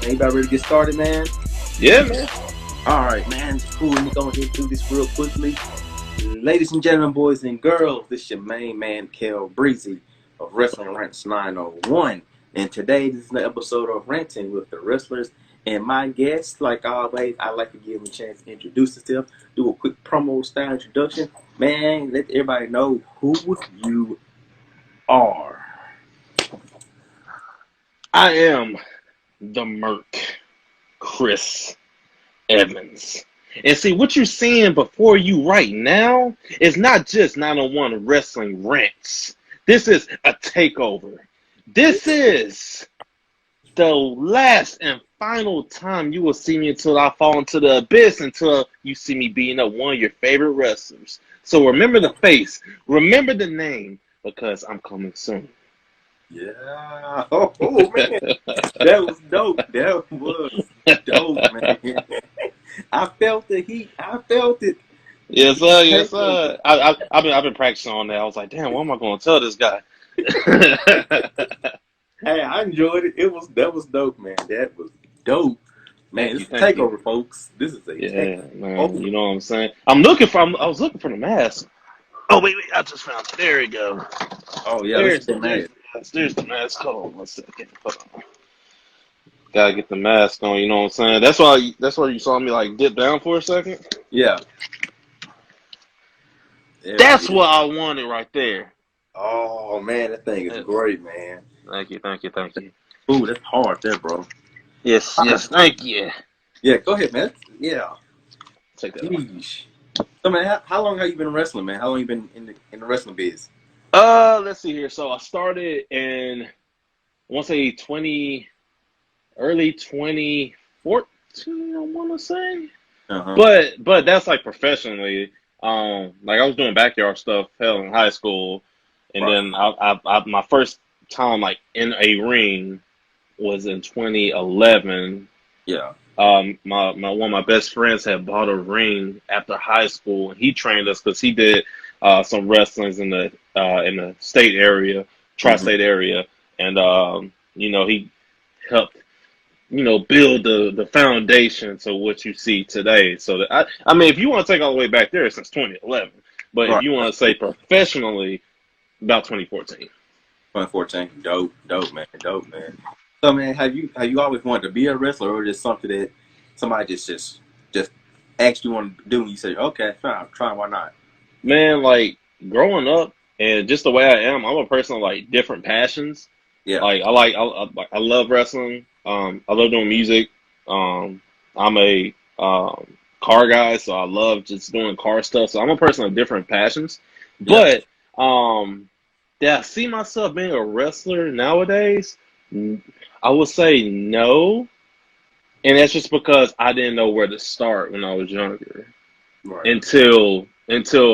Man, you about ready to get started, man? Yeah, man. All right, man. It's cool. We're going to get through this real quickly. Ladies and gentlemen, boys and girls, this is your main man, Kel Breezy of Wrestling Rants 901. And today, this is an episode of Ranting with the Wrestlers. And my guest, like always, I like to give him a chance to introduce himself, do a quick promo style introduction. Man, let everybody know who you are. I am the Merc, Chris Evans. And see, what you're seeing before you right now is not just 901 Wrestling Rants. This is a takeover. This is the last and final time you will see me until I fall into the abyss, until you see me beating up one of your favorite wrestlers. So remember the face, remember the name, because I'm coming soon. Yeah. Oh, man. That was dope. That was dope, man. I felt the heat. I felt it. Yes, sir. Yes, Takeover. sir. I've been practicing on that. I was like, damn, what am I going to tell this guy? Hey, I enjoyed it. That was dope, man. That was dope. Man, Thank this you, is a thank you. takeover, folks. This is a Yeah, man. takeover. You know what I'm saying? I was looking for the mask. Oh wait, I just found it. There we go. Oh yeah, let's There's get there's mad. the mask. There's the mask. Hold on one second. Hold on. Gotta get the mask on. You know what I'm saying? That's why you saw me like dip down for a second. Yeah. There it That's is. what I wanted right there. Oh man, that thing is Yeah. great, man. Thank you, thank you, thank you. Ooh, that's hard there, bro. Yes, yes, thank you. Yeah, go ahead, man. Yeah. Take that off. Yeesh. So man, how long have you been wrestling, man? How long you been in the wrestling biz? Let's see here. So I started in, I want to say early 2014, I want to say. Uh-huh. But that's like professionally. Like I was doing backyard stuff, hell, in high school, and Right. then my first time like in a ring was in 2011. Yeah. My one of my best friends had bought a ring after high school, and he trained us because he did some wrestlings in the state area, Mm-hmm. tri-state area, and he helped build the foundation to what you see today. So that I mean, if you want to take all the way back there, since 2011, but if Right. you want to say professionally, about 2014. 2014. Dope, dope, man. Dope, man. So man, have you always wanted to be a wrestler, or just something that somebody just asked you want to do, and you say, okay, fine, try, why not? Man, like growing up and just the way I am, I'm a person of like different passions. Yeah. Like I love wrestling. I love doing music. I'm a car guy, so I love just doing car stuff. So I'm a person of different passions. Yeah. But did I see myself being a wrestler nowadays? I would say no, and that's just because I didn't know where to start when I was younger Right. until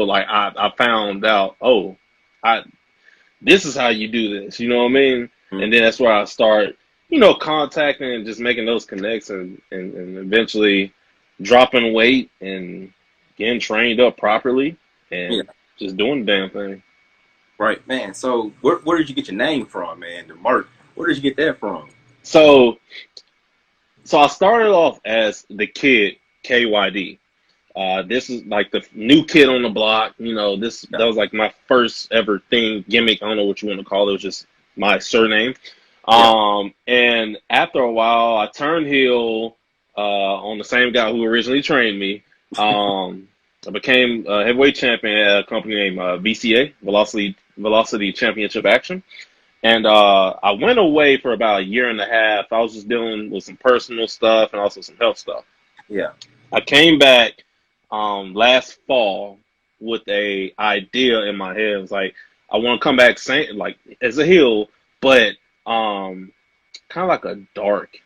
like I found out, oh, I this is how you do this, you know what I mean? Mm-hmm. And then that's where I start, contacting and just making those connects and eventually dropping weight and getting trained up properly Yeah. and just doing the damn thing. Right, man. So where did you get your name from, man? The Merc. Where did you get that from? So so I started off as the kid KYD. This is like the new kid on the block. Yeah. That was like my first ever thing, gimmick. I don't know what you want to call it. It was just my surname. Yeah. And after a while, I turned heel on the same guy who originally trained me. I became a heavyweight champion at a company named VCA, Velocity Championship Action. And I went away for about a year and a half. I was just dealing with some personal stuff and also some health stuff. Yeah. I came back last fall with a idea in my head. It was like I want to come back like as a heel, but kind of like a dark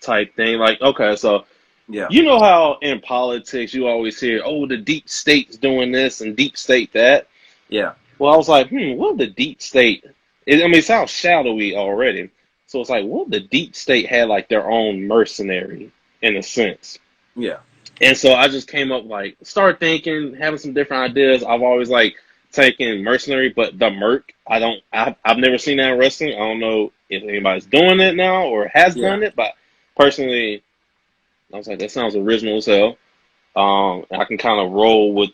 type thing. Like, okay, so Yeah. you know how in politics you always hear, oh, the deep state's doing this and deep state that. Yeah. Well, I was like, what the deep state? It sounds shadowy already. So it's like, what the deep state had like their own mercenary in a sense. Yeah. And so I just came up like start thinking, having some different ideas. I've always like taken mercenary, but the Merc, I've never seen that in wrestling. I don't know if anybody's doing it now or has Yeah. done it, but personally, I was like, that sounds original as hell. I can kind of roll with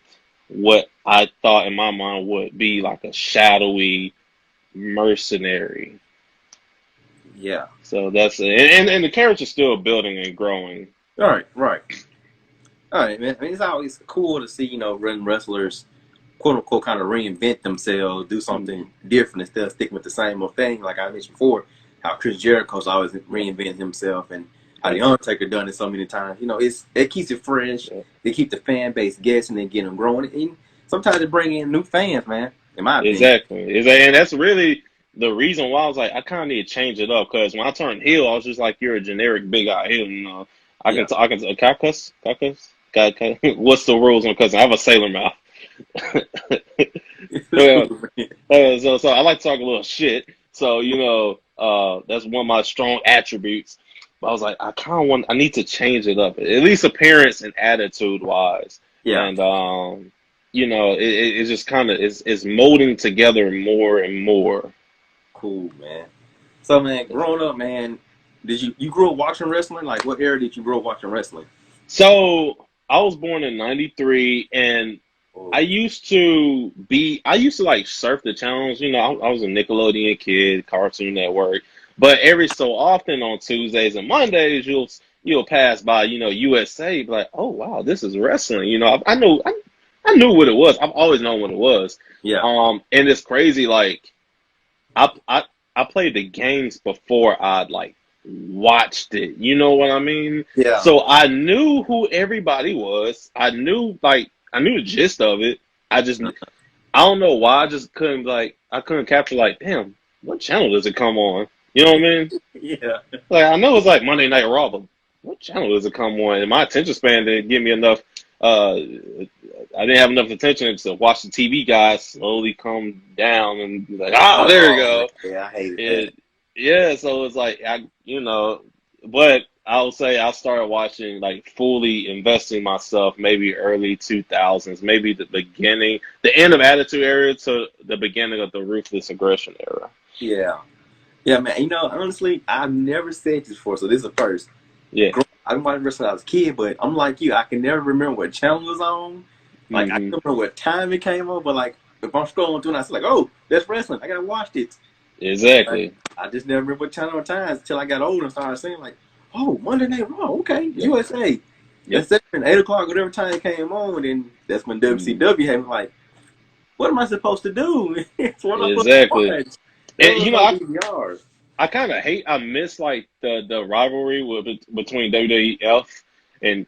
what I thought in my mind would be like a shadowy mercenary. Yeah. So that's and the character's still building and growing. All right. Right. All right, man. I mean, it's always cool to see, wrestlers, quote unquote, kind of reinvent themselves, do something different instead of sticking with the same old thing. Like I mentioned before, how Chris Jericho's always reinventing himself, and how the Undertaker done it so many times. It keeps it fresh. They keep the fan base guessing and get them growing. And sometimes they bring in new fans, man. In my opinion. Exactly. And that's really the reason why I was like, I kind of need to change it up because when I turned heel, I was just like, you're a generic big eye heel. Yeah. Can I cuss? Can I cuss? What's the rules on cussing? I have a sailor mouth. Well, so I like to talk a little shit. So that's one of my strong attributes. But I was like, I need to change it up, at least appearance and attitude wise. Yeah. And it's just kind of it's molding together more and more. Cool, man. So, man, growing up, man, did you grow up watching wrestling? Like, what era did you grow up watching wrestling? So I was born in '93, and Oh, I used to like surf the channels. I was a Nickelodeon kid, Cartoon Network. But every so often on Tuesdays and Mondays, you'll pass by, USA, be like, oh wow, this is wrestling. I knew what it was. I've always known what it was. yeah. And it's crazy. Like I played the games before I'd like watched it. You know what I mean? Yeah. So I knew who everybody was. I knew the gist of it. I don't know why I just couldn't I couldn't capture like, damn, what channel does it come on? You know what I mean? Yeah. Like I know it's like Monday Night Raw, but what channel does it come on? And my attention span didn't give me enough. I didn't have enough attention to watch the TV guys slowly come down and be like, there we Oh, man. go. Yeah, I hated that. Yeah, so it's like but I'll say I started watching like fully investing myself maybe early 2000s, maybe the end of Attitude Era to the beginning of the Ruthless Aggression Era. Yeah. Yeah, man. Honestly, I've never said this before, so this is the first. Yeah. I didn't watch wrestling when I was a kid, but I'm like you. I can never remember what channel was on. Like, I can Hmm. remember what time it came on, but like, if I'm scrolling through and I see like, oh, that's wrestling, I gotta watch it. Like, Exactly. I just never remember what channel or times until I got older and started seeing like, oh, Monday Night Raw, okay, Yep. USA. Yep. That's 7, 8 o'clock, whatever time it came on, and then that's when Mhm. WCW had me like, what am I supposed to do? What am I supposed to Exactly. watch? It And was no DVRs. I miss like the rivalry between WWF and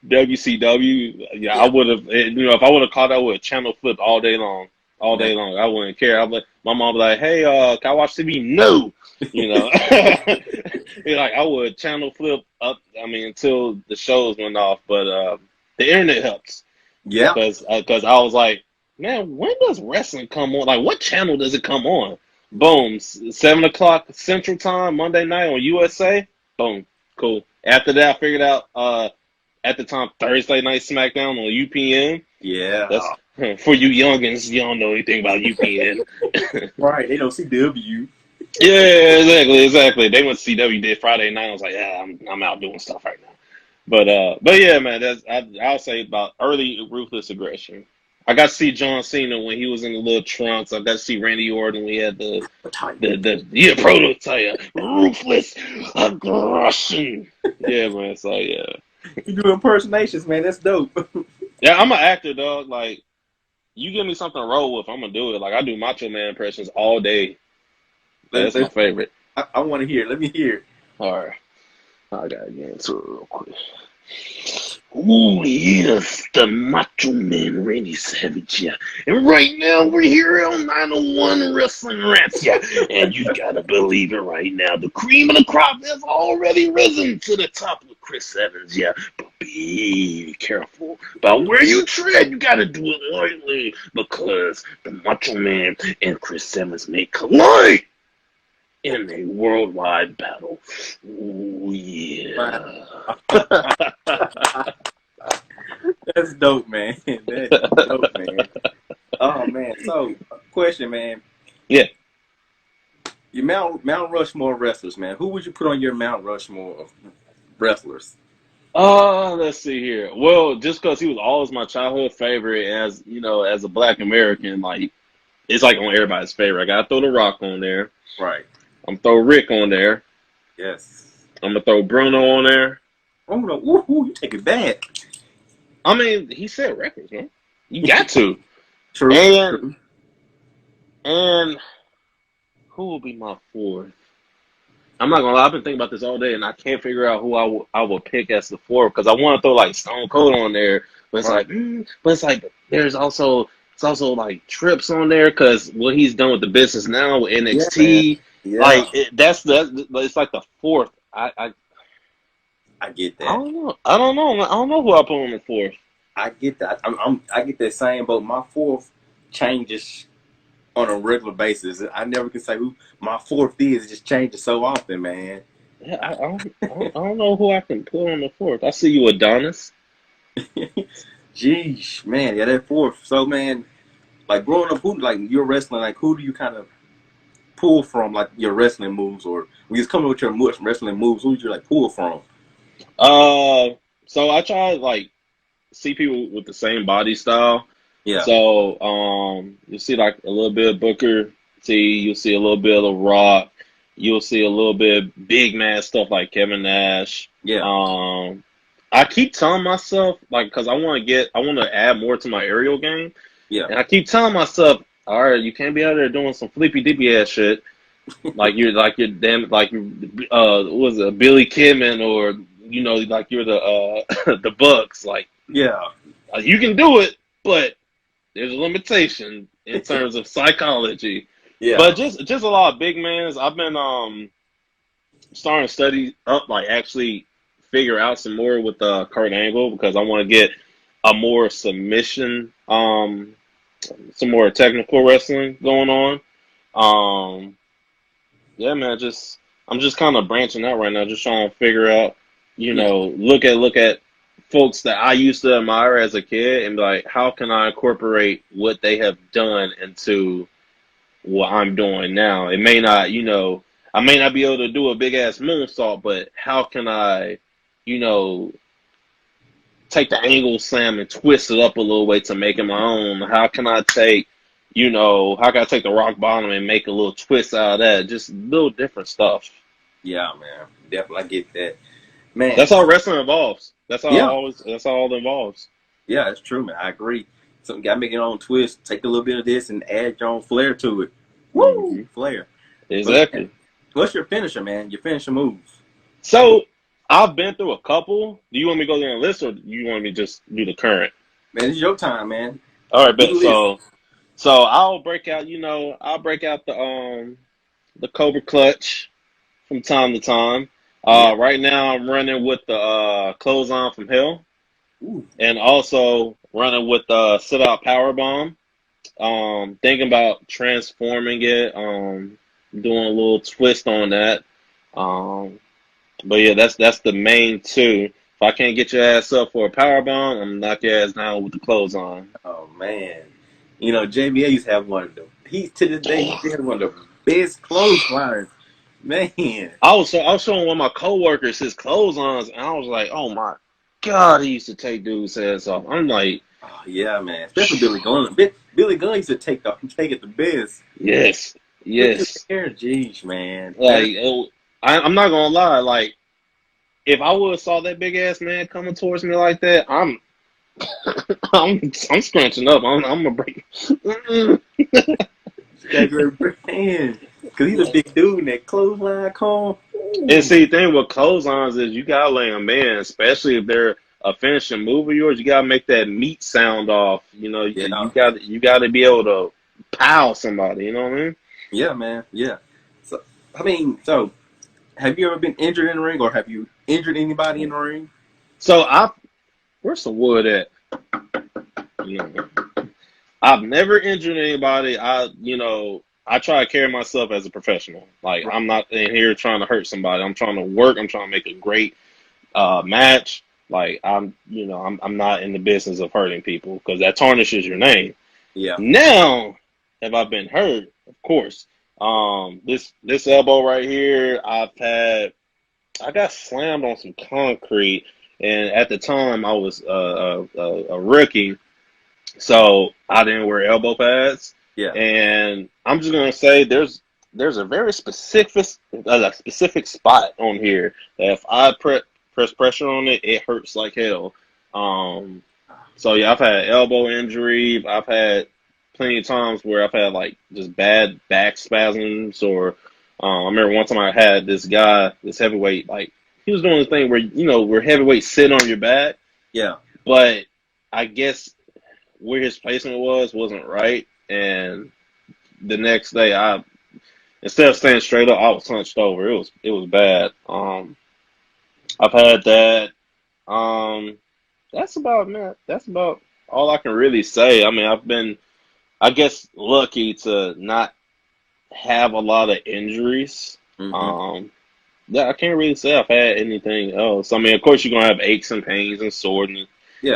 WCW. Yeah, I Yeah. would have. If I would have caught that, I would have channel flipped all day long, all Man. day long. I wouldn't care. My mom would be like, "Hey, can I watch TV?" No, you know. Like I would channel flip up. I mean, until the shows went off. But the internet helps Yeah. because I was like, man, when does wrestling come on? Like, what channel does it come on? Boom, 7 o'clock Central Time, Monday night on USA. Boom, cool. After that, I figured out at the time Thursday Night SmackDown on UPN. That's Yeah. for you youngins. You don't know anything about UPN. Right. They don't see W. Yeah, exactly. They went to CW did Friday night. I was like, yeah, I'm out doing stuff right now. But yeah, man, I'll say about early Ruthless Aggression. I got to see John Cena when he was in the little trunks. I got to see Randy Orton when we had the prototype Ruthless Aggression. Yeah, man. So yeah, You do impersonations, man. That's dope. yeah. I'm an actor, dog. Like you give me something to roll with, I'm gonna do it. Like I do Macho Man impressions all day. That's my favorite. I want to hear. Let me hear. All right, I gotta get into it real quick. Oh, yes, the Macho Man Randy Savage, yeah. And right now, we're here on 901 Wrestling Rants, yeah. And you gotta believe it right now. The cream of the crop has already risen to the top of Chris Evans, yeah. But be careful about where you tread. You gotta do it lightly because the Macho Man and Chris Evans may collide in a worldwide battle. Oh, yeah. That's dope, man. That's dope, man. Oh man. So, question, man. Yeah. Your Mount Rushmore wrestlers, man. Who would you put on your Mount Rushmore of wrestlers? Let's see here. Well, just because he was always my childhood favorite, as you know, as a Black American, like it's like on everybody's favorite. I gotta throw The Rock on there. Right. I'm throw Rick on there. Yes. I'm gonna throw Bruno on there. Oh no! Ooh, you take it back. I mean, he set records, man. You got to. True. And True. and who will be my fourth? I'm not gonna lie. I've been thinking about this all day, and I can't figure out who I would pick as the fourth because I want to throw like Stone Cold on there, but it's Right. like there's also it's also like Trips on there because what he's done with the business now with Yeah, man. NXT, Yeah. like it's like the fourth. I get I that. don't know. I don't know. I don't know who I put on the fourth. I get that. I get that same, but my fourth changes on a regular basis. I never can say who my fourth is. It just changes so often, man. Yeah, I don't know who I can put on the fourth. I see you, Adonis. Jeez, man. Yeah, that fourth. So, man, like growing up, who like you're wrestling? Like, who do you kind of pull from? Like your wrestling moves, or when you come up with your wrestling moves, who do you like pull from? Uh, so I try like see people with the same body style. Yeah, So you see like a little bit of Booker T, you'll see a little bit of The Rock, you'll see a little bit of big man stuff like Kevin Nash. yeah, I keep telling myself like because I want to add more to my aerial game, yeah, and I keep telling myself, all right, you can't be out there doing some flippy dippy ass shit like you're damn like what was it Billy Kidman or you know like you're the the Bucks like yeah, you can do it, but there's a limitation in terms of psychology. yeah, But just a lot of big mans. I've been starting to study up, like actually figure out some more with Kurt Angle because I want to get a more submission, some more technical wrestling going on. Yeah, man, I'm just kind of branching out right now, just trying to figure out, you yeah, know, look at folks that I used to admire as a kid and be like, how can I incorporate what they have done into what I'm doing now? It may not, you know, I may not be able to do a big ass moonsault, but how can I, you know, take the angle slam and twist it up a little way to make it my own? How can I take, you know, how can I take the rock bottom and make a little twist out of that? Just little different stuff. yeah, man. Definitely, I get that, man. That's how wrestling evolves. Yeah, That's how it evolves. yeah, it's true, man. I agree. Something got to make your own twist. Take a little bit of this and add your own flair to it. Woo, Hmm. flair. But man, Exactly. what's your finisher, man? Your finisher moves. So I've been through a couple. Do you want me to go down the list or do you want me to just do the current? Man, it's your time, man. All right, Do bet. the list. So I'll break out, you know, I'll break out the Cobra Clutch from time to time. Yeah. Right now I'm running with the clothesline from hell Ooh. and also running with the sit out power bomb. Thinking about transforming it, doing a little twist on that. Um, but yeah, that's the main two. If I can't get your ass up for a power bomb, I'm gonna knock your ass down with the clothesline. Oh man. You know, JBA used to have one of them. He to this day he still has one of the best clotheslines. Man. I was showing one of my coworkers his clotheslines, and I was like, oh my god, he used to take dude's ass off. I'm like, Oh yeah, man. Especially Billy Gunn. Billy Gunn used to take it the best. yes, Look at yes. there, jeez, man. Like I'm not gonna lie, like if I would have saw that big ass man coming towards me like that, I'm scrunching up. I'm gonna break. That great man. Cause he's a big dude and that clothesline call. And Ooh. see, the thing with clotheslines is you gotta lay them in, especially if they're a finishing move of yours. You gotta make that meat sound off. You know, Yeah. you gotta be able to pow somebody. You know what I mean? Yeah, man. Yeah. So I mean, so have you ever been injured in the ring or have you injured anybody in the ring? So where's some wood at? You know, I've never injured anybody. I try to carry myself as a professional. Like Right. I'm not in here trying to hurt somebody. I'm trying to work. I'm trying to make a great match. Like I'm not in the business of hurting people because that tarnishes your name. Yeah. Now, have I been hurt? Of course. This elbow right here, I've had I got slammed on some concrete, and at the time I was a rookie, so I didn't wear elbow pads. Yeah. And I'm just gonna say there's a very specific spot on here that if I press pressure on it, it hurts like hell. Um, so yeah, I've had elbow injury. I've had plenty of times where I've had like just bad back spasms, or I remember one time I had this guy, this heavyweight, like he was doing the thing where where heavyweights sit on your back, Yeah. but I guess where his placement wasn't right, and the next day I instead of staying straight up, I was hunched over. It was bad. I've had that. Um, that's about man. That's about all I can really say. I mean, I've been, I guess, lucky to not have a lot of injuries. Mm-hmm. Um, yeah, I can't really say I've had anything else. I mean, of course, you're gonna have aches and pains and soreness. Yeah.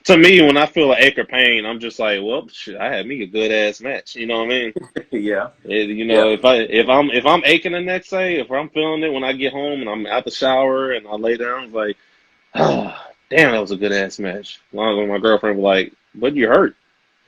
To me, when I feel an ache or pain, I'm just like, well, shit, I had me a good ass match. You know what I mean? Yeah. Yeah. If I'm aching the next day, if I'm feeling it when I get home and I'm out the shower and I lay down, it's like, ah, damn, that was a good ass match. Long as my girlfriend was like, "But you hurt?"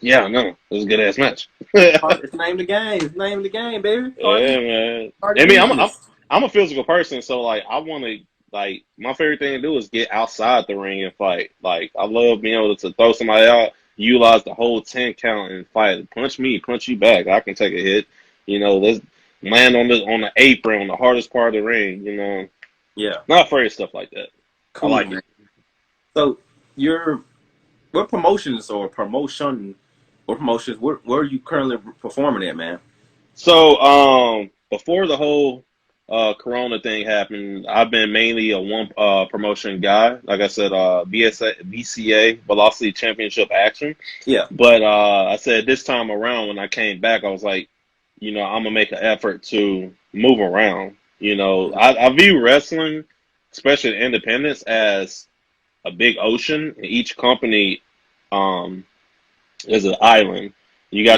Yeah, I know. It was a good ass match. It's the name of the game. It's the name of the game, baby. Yeah, man. Hard I to mean, beat I'm a physical person, so like I want to like my favorite thing to do is get outside the ring and fight. Like I love being able to throw somebody out, utilize the whole 10 count and fight. Punch me, punch you back. I can take a hit. Let's land on the apron on the hardest part of the ring. Yeah. Not afraid of stuff like that. I Cool, like man. it. So you're what promotions or promotion or promotions where are you currently performing at, man? So, before the whole Corona thing happened, I've been mainly a one promotion guy. Like I said, VCA Velocity Championship Action. Yeah. But I said this time around when I came back, I was like, I'm gonna make an effort to move around. I view wrestling, especially independence, as a big ocean, and each company um, is an island. Yeah.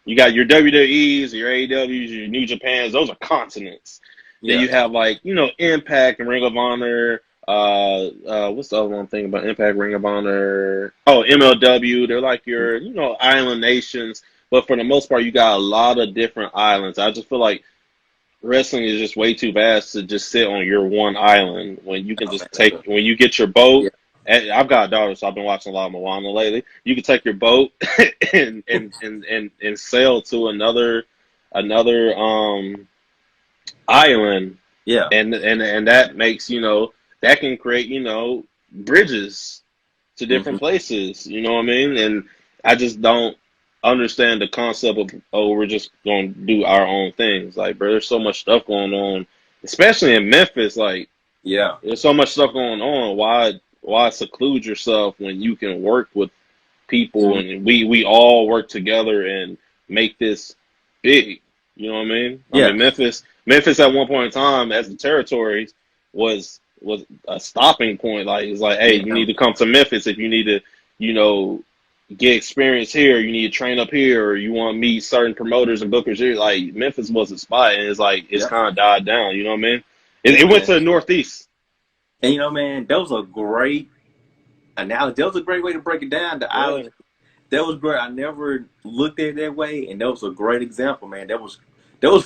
You got your WWEs, your AEWs, your New Japans. Those are continents. Then Yeah. you have like Impact and Ring of Honor. What's the other one thing about Impact, Ring of Honor? Oh, MLW. They're like your island nations. But for the most part, you got a lot of different islands. I just feel like wrestling is just way too vast to just sit on your one island when you can Oh, man, just take when you get your yeah. boat. And I've got a daughter, so I've been watching a lot of Moana lately. You can take your boat and sail to another island, Yeah. and that makes that can create bridges to Mm-hmm. different places. You know what I mean? And I just don't understand the concept of we're just gonna do our own things. Like, bro, there's so much stuff going on, especially in Memphis. Like, Yeah. there's so much stuff going on. Why seclude yourself when you can work with people Mm-hmm. and we all work together and make this big? You know what I mean? I Yeah. mean, Memphis at one point in time as the territory was a stopping point. Like, it's like, hey, you Yeah. need to come to Memphis if you need to, you know, get experience here. You need to train up here, or you want to meet certain promoters and bookers here. Like, Memphis was a spot, and it's like it's Yeah. kind of died down. You know what I mean? It Yeah, went man. to the Northeast. And man, that was a great analogy. That was a great way to break it down. The island. Yeah, That was great. I never looked at it that way, and that was a great example, man. That was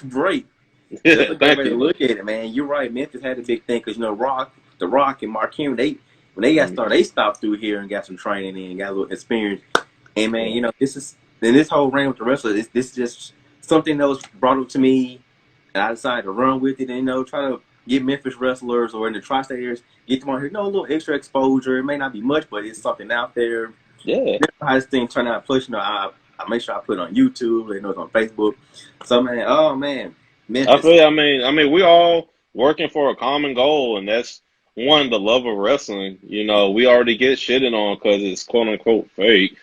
great. That's yeah. a great Thank way to you. look at it, man. You're right. Memphis had a big thing because The Rock and Mark Henry, when they got Mm, started, they stopped through here and got some training and got a little experience. And man, yeah. this whole reign with the wrestler. This is just something that was brought up to me, and I decided to run with it and try to get Memphis wrestlers or in the tri-state areas, get them on here. A little extra exposure. It may not be much, but it's something out there. Yeah. How this thing turned out. Plus, I make sure I put it on YouTube. They know it's on Facebook. So man, oh man, I Memphis. feel you. I mean, we all working for a common goal, and that's one, the love of wrestling. We already get shitted on because it's quote unquote fake.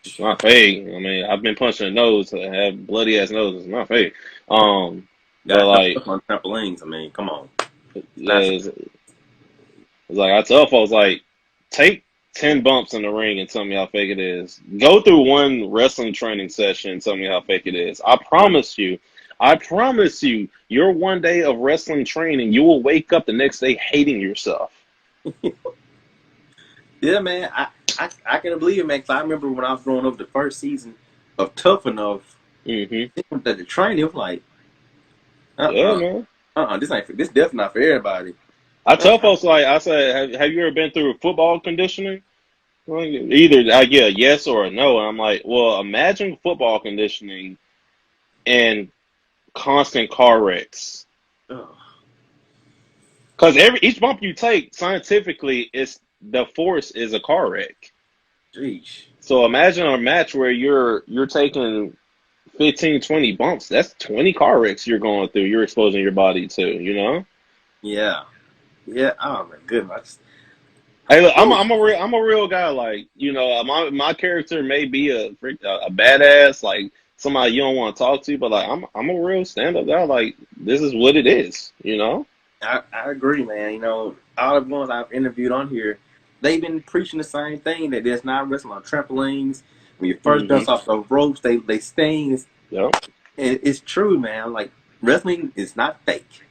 It's not fake. I mean, I've been punched in the nose. I have bloody ass nose. It's not fake. But Got help like, on trampolines. I mean, come on. yeah, it's like I tell folks, like, take 10 bumps in the ring and tell me how fake it is. Go through one wrestling training session and tell me how fake it is. I promise you, I promise you, your one day of wrestling training, you will wake up the next day hating yourself. Yeah, man. I can believe it, man. Cause I remember when I was growing up, the first season of Tough Enough, Hmm. that the training was like, Yeah, uh, man. this definitely not for everybody. I tell Uh, folks like I said, have you ever been through football conditioning? Like, either I get a yes or a no, and I'm like, well, imagine football conditioning and constant car wrecks. uh, Because each bump you take, scientifically, it's the force is a car wreck. Jeez. So imagine a match where you're taking 15, 20 bumps. That's 20 car wrecks you're going through. You're exposing your body to, you know? Yeah. Yeah. Oh my goodness. Hey, look, Whew. I'm a real guy. Like, you know, my character may be a badass, like somebody you don't want to talk to, but like I'm a real stand up guy. Like, this is what it is, you know? I agree, man. You know, all the ones I've interviewed on here, they've been preaching the same thing that there's not wrestling on trampolines. When you first Hmm. bounce off those ropes, they sting. Yep. It's true, man. Like wrestling is not fake.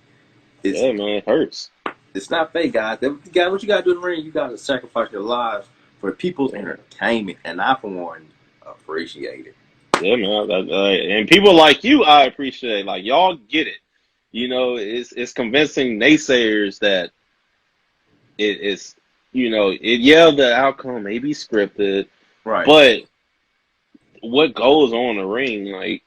It's Yeah, man, it hurts. it's not fake, guys. What you gotta do in the ring, you gotta sacrifice your lives for people's Yeah, entertainment, and I, for one, appreciate it. yeah, man. And people like you, I appreciate. Like, y'all get it. You know, it's convincing naysayers that it is. You know, yeah, the outcome may be scripted, Right. but what goes on in the ring, like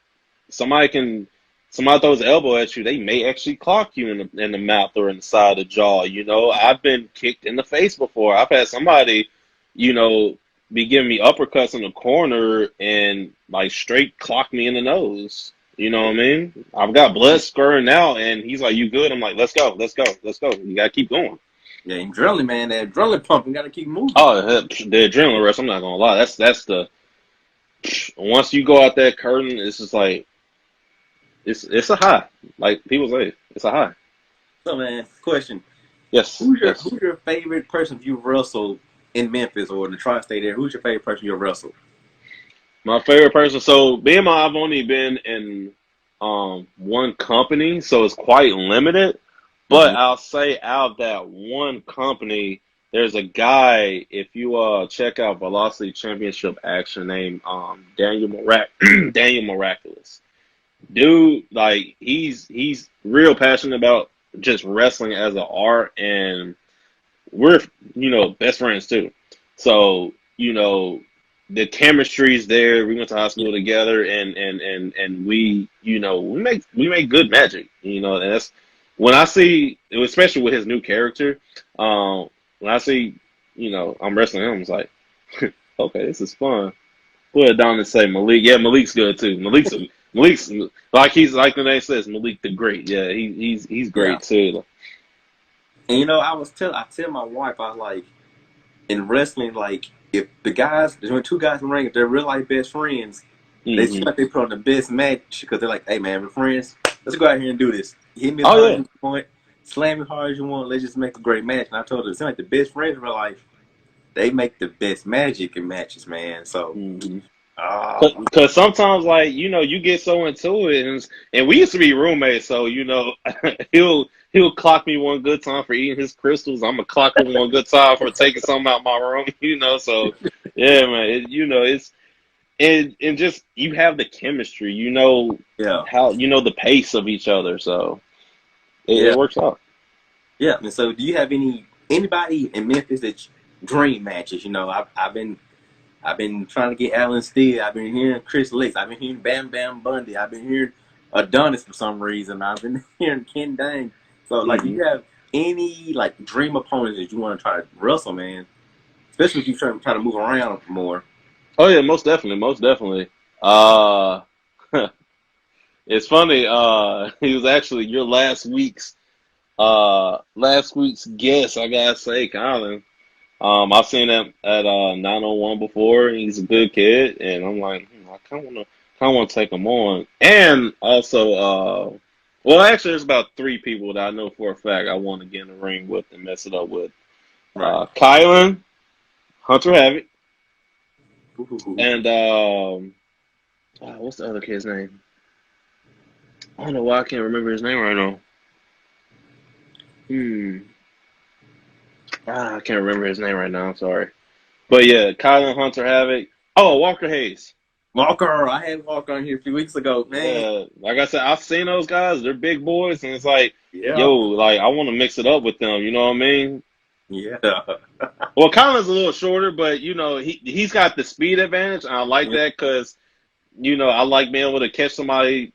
somebody can somebody throws an elbow at you, they may actually clock you in the mouth or in the side of the jaw. You know, I've been kicked in the face before. I've had somebody, you know, be giving me uppercuts in the corner and like straight clock me in the nose. You know what I mean? I've got blood spurting out, and he's like, "You good?" I'm like, "Let's go, let's go, let's go. You gotta keep going." Yeah, adrenaline, man. That adrenaline pumping, gotta keep moving. Oh, the adrenaline rush. I'm not gonna lie. That's the once you go out that curtain, it's just like it's a high. Like people say, it's a high. So, man, question: Yes, yes. Who's your favorite person you've wrestled in Memphis or in the tri-state area? Who's your favorite person you've wrestled? My favorite person. So being my, I've only been in one company, so it's quite limited. But Mm-hmm. I'll say out of that one company, there's a guy. If you check out Velocity Championship action, named Daniel Miraculous. Dude, like he's real passionate about just wrestling as an art, and we're best friends too. So the chemistry's there. We went to high school together, and we we make good magic. And that's when I see, especially with his new character. When I see I'm wrestling him, it's like okay, this is fun. Put it down and say Malik. Yeah, Malik's good too. Malik's like he's like the name says, Malik the Great. Yeah, he's Yeah. great too. And I tell my wife, I was like, in wrestling, like if there's only two guys in the ring, if they're real life best friends, they seem Hmm. like they put on the best match because they're like, hey man, we're friends. Let's go out here and do this. Hit me as Oh hard as yeah. you want, slam me as hard as you want. Let's just make a great match. And I told her, it seems like the best friends in real life, they make the best magic in matches, man. So, Hmm. uh, Cause sometimes, like you get so into it, and we used to be roommates, so he'll clock me one good time for eating his crystals. I'm gonna clock him one good time for taking something out my room, So yeah, man, it's and just you have the chemistry, yeah, how the pace of each other, so it yeah, works out. yeah. And so, do you have anybody in Memphis that dream matches? I've been trying to get Alan Steele. I've been hearing Chris Licks. I've been hearing Bam Bam Bundy. I've been hearing Adonis for some reason. I've been hearing Ken Dang. So, like, do Hmm. you have any like dream opponents that you want to try to wrestle, man? Especially if you try to move around more. Oh yeah, most definitely, most definitely. Uh, it's funny. He was actually your last week's guest. I gotta say, Colin. I've seen him at 901 before. He's a good kid, and I'm like, I kind of want to take him on. And also, well, actually, there's about three people that I know for a fact I want to get in the ring with and mess it up with. Right. Kylan, Hunter Havoc, Ooh. and what's the other kid's name? I don't know why I can't remember his name right now. I can't remember his name right now. I'm sorry. But yeah, Kylan Hunter Havoc. Oh, Walker Hayes. Walker, I had Walker on here a few weeks ago, man. Yeah, like I said, I've seen those guys. They're big boys, and it's like, Yeah, yo, like I want to mix it up with them. You know what I mean? yeah, Well, Kylan's a little shorter, but you know he's got the speed advantage, and I like yeah. that because I like being able to catch somebody.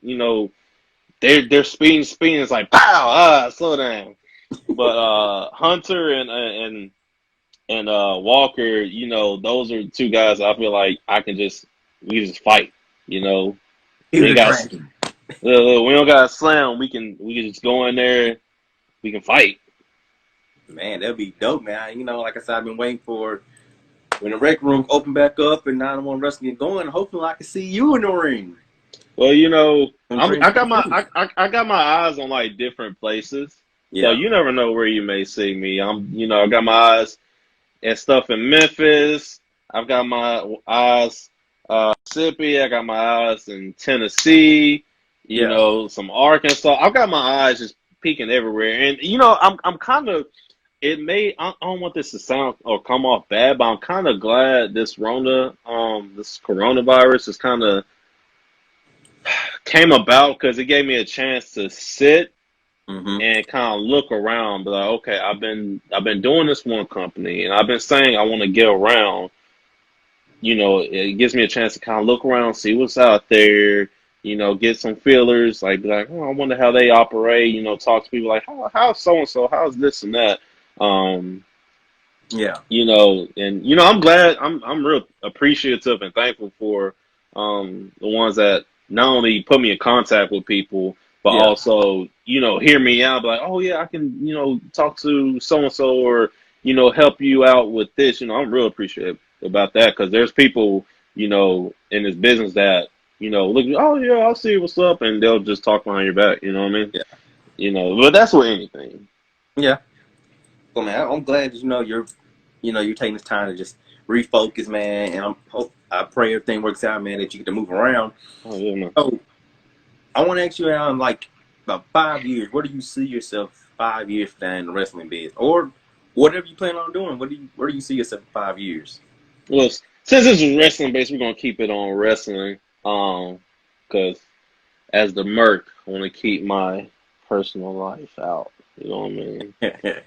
They're speeding. It's like pow, slow down. But Hunter and Walker, those are two guys I feel like we just fight. You know, He we ain't the got dragon. we don't got to slam. We can just go in there. We can fight. Man, that'd be dope, man. Like I said, I've been waiting for when the rec room open back up and 9-1 wrestling get going. Hopefully, I can see you in the ring. Well, And dreams I come got my true. I got my eyes on like different places. So Yeah, you never know where you may see me. I got my eyes and stuff in Memphis. I've got my eyes Mississippi. I got my eyes in Tennessee. yeah. Some Arkansas. I've got my eyes just peeking everywhere. And I'm kind of. I don't want this to sound or come off bad, but I'm kind of glad this this coronavirus is kind of came about because it gave me a chance to sit Mm-hmm. and kind of look around, but like, okay, I've been doing this one company, and I've been saying I want to get around. It gives me a chance to kind of look around, see what's out there. Get some feelers, like be like, oh, I wonder how they operate. Talk to people like, how's so and so, how's this and that. Um, Yeah, and I'm glad. I'm real appreciative and thankful for the ones that not only put me in contact with people, but yeah, also hear me out. Like, oh yeah, I can talk to so and so, or help you out with this. I'm real appreciative about that because there's people in this business that look, oh yeah, I'll see what's up, and they'll just talk behind your back. You know what I mean? yeah, But that's with anything. yeah. Well, man, I'm glad you're taking this time to just refocus, man. And I pray everything works out, man. That you get to move around. Oh yeah, man. So I want to ask you, like about 5 years. Where do you see yourself 5 years from now in the wrestling biz, or whatever you plan on doing? Where do you see yourself in 5 years? Well, since this is wrestling based, we're gonna keep it on wrestling. Because as the Merc, I want to keep my personal life out. You know what I mean?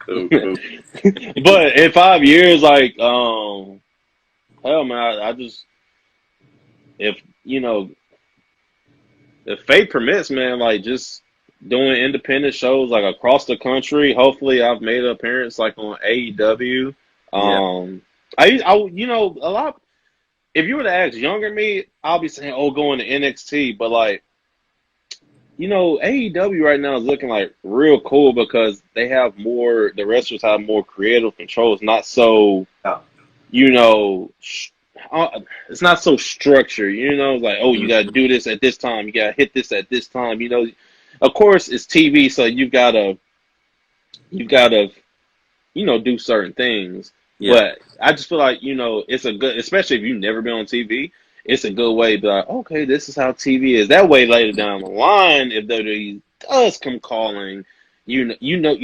Cool, cool. But in 5 years, like, hell, man, I just if if fate permits, man, like just doing independent shows like across the country. Hopefully, I've made an appearance like on AEW. Yeah, A lot. If you were to ask younger me, I'll be saying, "Oh, going to NXT," but like. AEW right now is looking like real cool because the wrestlers have more creative control. It's not so, yeah. you know, it's not so structured. It's like, oh, you got to Mhm. do this at this time. You got to hit this at this time. Of course, it's TV, so you gotta, do certain things. Yeah, But I just feel like, it's a good, especially if you've never been on TV, it's a good way to be like, okay, this is how TV is. That way, later down the line, if WWE does come calling, you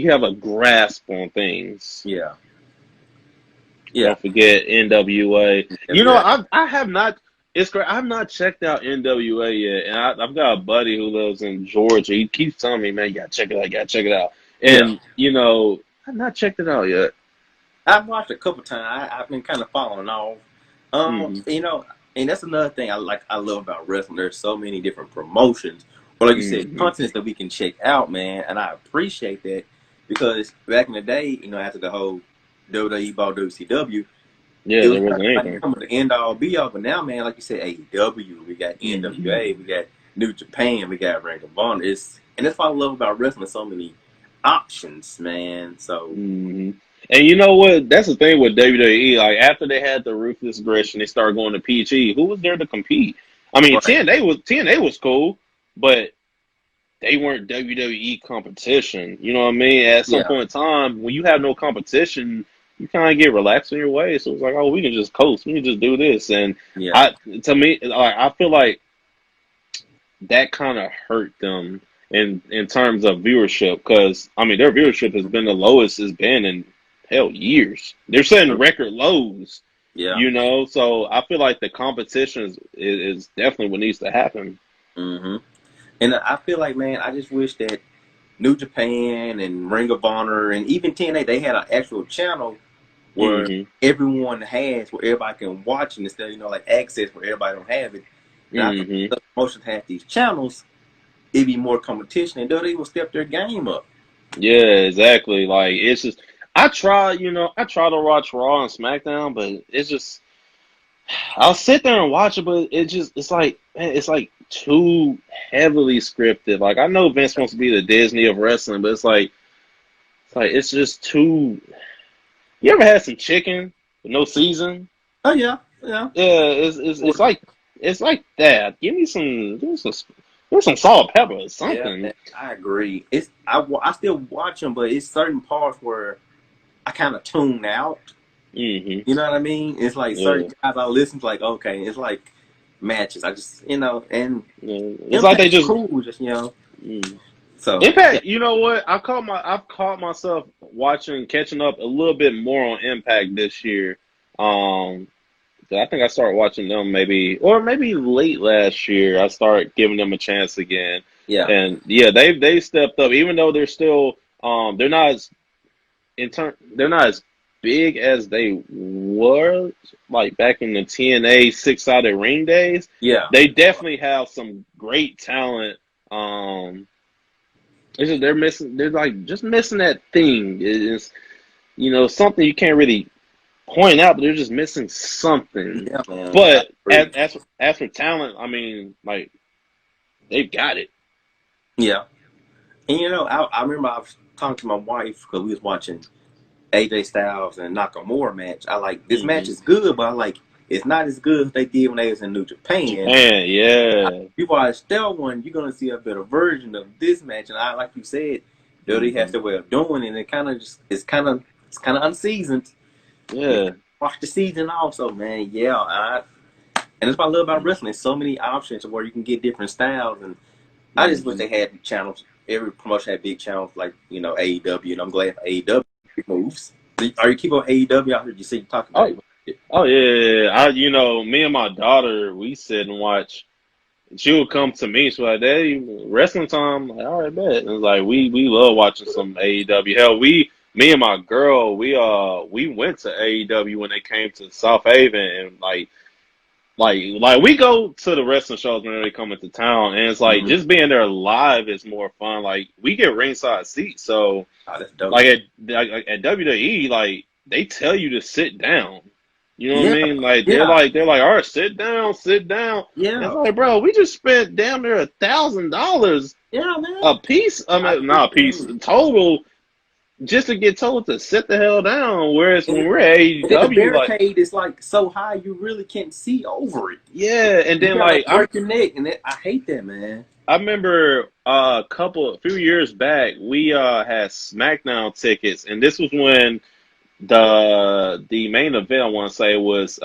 have a grasp on things. yeah, yeah. Don't forget NWA. Yeah. I have not. It's great. I've not checked out NWA yet, and I've got a buddy who lives in Georgia. He keeps telling me, "Man, you gotta check it out. You gotta check it out." Yeah. And I've not checked it out yet. I've watched a couple times. I've been kind of following all. Um, Hmm. you know, and that's another thing I love about wrestling. There's so many different promotions, or like you said, Hmm. contents that we can check out, man. And I appreciate that because back in the day, after the whole WWE bought WCW, Yeah, it there was kind wasn't of like anything. some of the end all be all. But now, man, like you said, AEW, we got Hmm. NWA, we got New Japan, we got Ring of Honor. And that's what I love about wrestling. So many options, man. So Hmm. And you know what? That's the thing with WWE. Like after they had the ruthless aggression, they started going to PG. Who was there to compete? I mean, right, TNA was cool, but they weren't WWE competition. You know what I mean? At some yeah, point in time, when you have no competition, you kind of get relaxed in your way. So it's like, oh, we can just coast. We can just do this. And yeah, to me, like, I feel like that kind of hurt them in terms of viewership, because I mean their viewership has been the lowest it's been in hell years. They're setting record lows, Yeah. you know. So I feel like the competition is definitely what needs to happen. Hmm. And I feel like, man, I just wish that New Japan and Ring of Honor and even TNA, they had an actual channel where Hmm. everyone has, where everybody can watch it instead of, like access where everybody don't have it. And I feel Hmm. like the promotions had these channels, it'd be more competition, and they will step their game up. Yeah, exactly. Like it's just I try to watch Raw and SmackDown, but it's just I'll sit there and watch it, but it's like man, it's like too heavily scripted. Like I know Vince wants to be the Disney of wrestling, but it's just too. You ever had some chicken with no season? Oh yeah, yeah. Yeah, it's like that. Give me some salt, pepper, or Yeah, something. I agree. I still watch them, but it's certain parts where I kind of tune out. Hmm. You know what I mean? It's like Yeah, certain guys I listen to, like okay, it's like matches. I just and yeah. It's like they Impact's just. cool, just Mm. So yeah, Impact, you know what? I've caught myself catching up a little bit more on Impact this year. Um, I think I started watching them maybe late last year. I started giving them a chance again, yeah, and yeah, they stepped up. Even though they're still they're not as big as they were like back in the TNA six-sided ring days. yeah, They definitely have some great talent. Um, it's just they're missing. They're like just missing that thing. It's something you can't really point out, but they're just missing something. yeah, man. I But agree. as for talent, I mean, like they've got it. Yeah, and I remember I was talking to my wife because we was watching AJ Styles and Nakamura match. I like this match Hmm. is good, but I like it's not as good as they did when they was in New Japan. Japan, yeah. If you watch that one, you're gonna see a better version of this match. And I, like you said, WWE has Hmm. their way of doing it, and it kind of just it's kind of unseasoned. You Yeah. watch the season also, man. Yeah, and that's what I love about wrestling. There's so many options where you can get different styles, and I just wish Hmm. they had channels. Every promotion had big channels like AEW, and I'm glad for AEW moves. Are you keeping on AEW? I heard you say you talk about Oh, it. oh yeah, yeah, yeah. Me and my daughter, we sit and watch. She would come to me. She's like, "Daddy, wrestling time." I'm like, all right, bet. And it's like we love watching some AEW. Hell, me and my girl, we went to AEW when they came to South Haven, and like we go to the wrestling shows when they come into town, and it's like Mm-hmm. just being there live is more fun. Like we get ringside seats, so Oh, that's dope. at WWE, like they tell you to sit down. You know what I Yeah, mean? Like yeah, they're like, all right, sit down, sit down. And it's yeah, like, bro, we just spent damn near $1,000 yeah, man. a piece. I I mean, agree, not a piece man. total, just to get told to sit the hell down. Whereas And, when we're at and then the AEW, like, barricade is like so high you really can't see over it. yeah, and You then gotta like like break your neck, and I hate that, man. I remember a few years back, we had SmackDown tickets, and this was when the main event I want to say was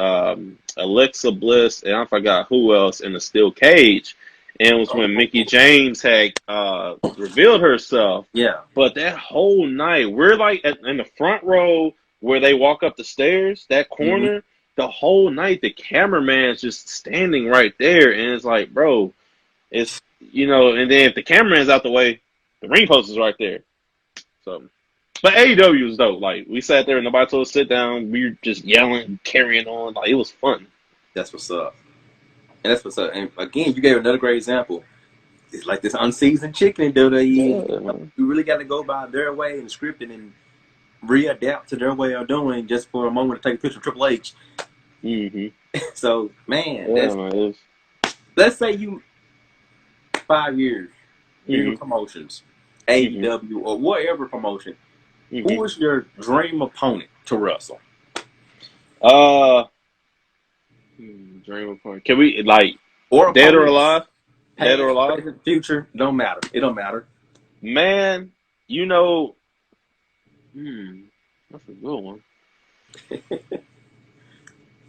Alexa Bliss and I forgot who else in the steel cage, and it was when Mickey James had revealed herself. Yeah. But that whole night, we're like in the front row where they walk up the stairs, that Mm-hmm. corner. The whole night, the cameraman's just standing right there, and it's like, bro, it's and then if the cameraman's out the way, the ring post is right there. So. But AEW was dope. Like we sat there and nobody told us to sit down. We were just yelling, carrying on. Like it was fun. That's what's up. And that's what's up. And again, you gave another great example. It's like this unseasoned chicken in WWE. Yeah. You really got to go by their way and script it and readapt to their way of doing just for a moment to take a picture of Triple H. Hmm. So, man, Yeah, man. It was, let's say you 5 years, bigger hmm promotions, hmm AEW or whatever promotion. hmm Who is your dream opponent to wrestle? Uh, Dream of fun. Can we like Or dead or opponents, alive? Dead or past, alive? present, future, don't matter. It don't matter. Man, you know, that's a good one.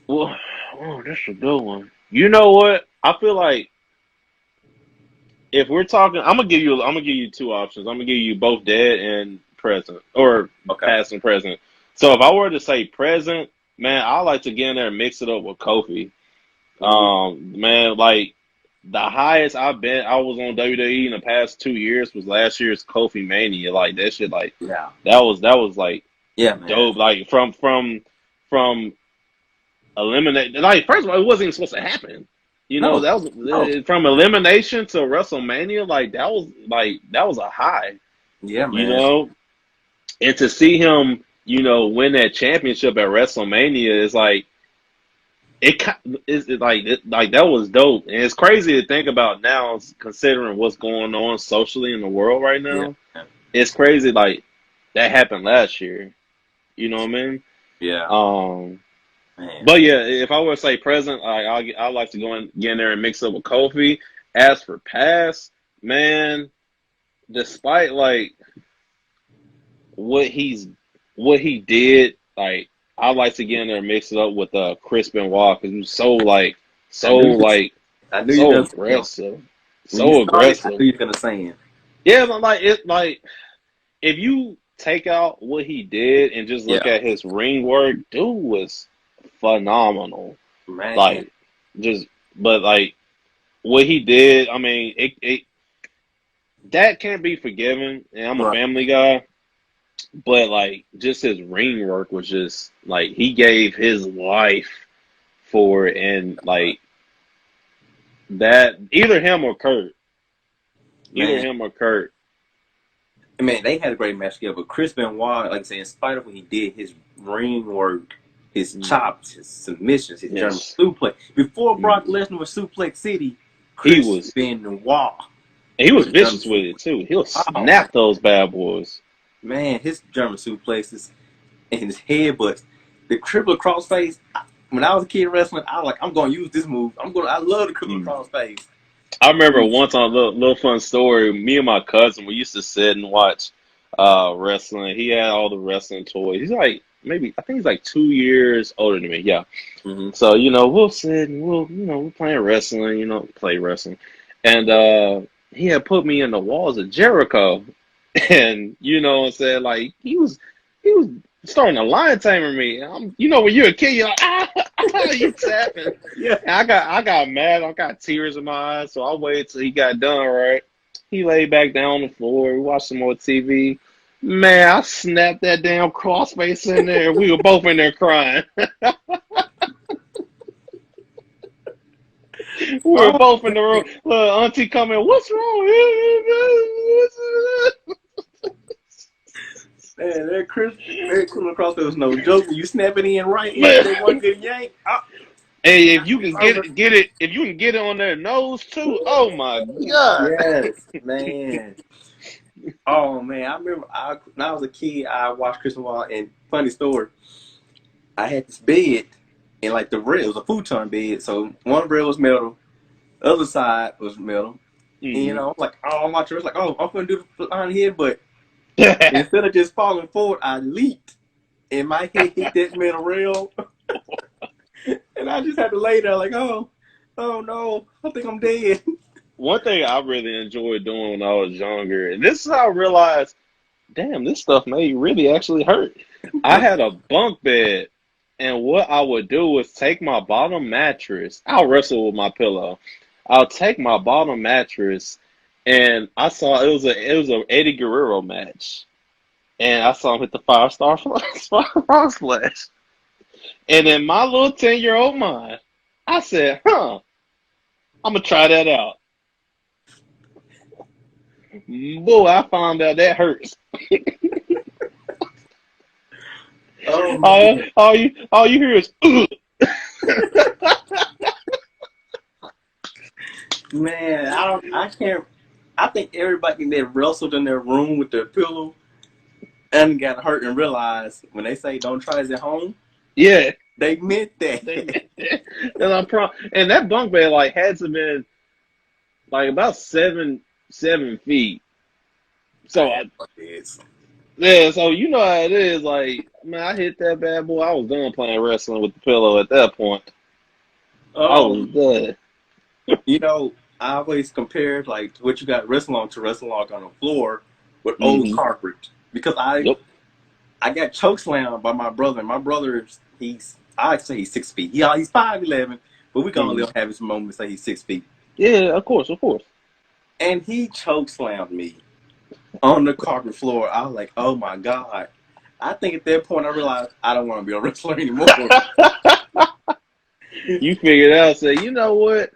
Well, oh, that's a good one. You know what? I feel like if we're talking, I'm gonna give you two options. I'm gonna give you both dead and present, or Okay. past and present. So if I were to say present, man, I like to get in there and mix it up with Kofi. Mm, Man, like the highest I was on WWE in the past 2 years was last year's Kofi Mania. Like that shit, like yeah. that was like Yeah, man. dope. Like from eliminate. Like first of all, it wasn't even supposed to happen. You know, No. that was No. from elimination to WrestleMania. Like that was a high. Yeah, You man. know, and to see him, win that championship at WrestleMania is like like that was dope, and it's crazy to think about now, considering what's going on socially in the world right Yeah. now. It's crazy, like that happened last year. You know what I mean? Yeah, Um, man. but yeah, if I were to say present, I like to get in there and mix up with Kofi. As for past, man, despite like what he's what he did, like I like to get in there and mix it up with Chris Benoit because he was I so knew you. like I knew you so gonna say him. aggressive, When you so started, I aggressive. knew you were gonna say him. Yeah, but like if you take out what he did and just look Yeah, at his ring work, dude was phenomenal. man. Like just, but like what he did, I mean, it that can't be forgiven. And I'm a Right, family guy, but like just his ring work was just like he gave his life for it, and like that either him or Kurt, either man. him or Kurt. Man, they had a great match together. But Chris Benoit, like I said, in spite of what he did, his ring work, his Mm, chops, his submissions, his German yes, suplex. Before Brock mm, Lesnar was Suplex City, he Chris was Benoit he was was German vicious with suplex. it too. He'll Oh man, snap those bad boys. man, his German suplexes and his headbutts, the triple crossface. When I was a kid wrestling, I was like, I'm gonna use this move. I love the triple Mm. crossface. I remember Oof. once on a little fun story. Me and my cousin, we used to sit and watch wrestling. He had all the wrestling toys. He's like maybe I think he's like 2 years older than me. Yeah. Mm-hmm. So we'll sit and we're playing wrestling. Play wrestling, and he had put me in the walls of Jericho, and what I'm saying, like he was starting to lion tamer me. When you're a kid, you're like you tapping. Yeah. And I got mad. I got tears in my eyes. So I waited till he got done. Right, he laid back down on the floor. We watched some more TV. Man, I snapped that damn crossface in there. We were both in there crying. We were Oh both in the room. Little auntie coming, what's wrong? man, that triple crossface was no joke. When you snap it in right, hit Man, it that one good yank. Oh, hey, if you can over. get it, if you can get it on their nose too, oh my god. Yes, man. Oh man, I remember when I was a kid, I watched Chris Benoit. And funny story, I had this bed, and like the rail, it was a futon bed. So one rail was metal, the other side was metal. And Hmm. I'm like, oh, I'm watching. It's like, oh, I'm gonna do the flying here, but instead of just falling forward, I leaped, and my head hit that metal rail, and I just had to lay there like, oh no, I think I'm dead. One thing I really enjoyed doing when I was younger, and this is how I realized, damn, this stuff may really actually hurt. I had a bunk bed, and what I would do was take my bottom mattress. I'll wrestle with my pillow. I'll take my bottom mattress, and I saw it was a Eddie Guerrero match, and I saw him hit the 5-star frog splash. And in my little 10-year-old mind, I said, I'm gonna try that out. Boy, I found out that hurts. Oh All, man, all you hear is man, I can't. I think everybody that wrestled in their room with their pillow and got hurt and realized when they say don't try this at home, yeah. they meant They that. meant that. And that bunk bed like had to been like about 7 feet. I So had this. yeah, so you know how it is. Like, man, I hit that bad boy. I was done playing wrestling with the pillow at that point. I Oh, was done. you know, I always compare like what you got wrestle on to wrestle on the floor with old Mm-hmm. carpet because I Yep. I got choke slammed by my brother. And my brother, I say he's 6 feet. He's 5'11", but we can only Mm-hmm. have his moment say he's 6 feet. Yeah, of course, of course. And he choke slammed me on the carpet floor. I was like, oh my God. I think at that point I realized I don't want to be a wrestler anymore. You figured out, say, you know what?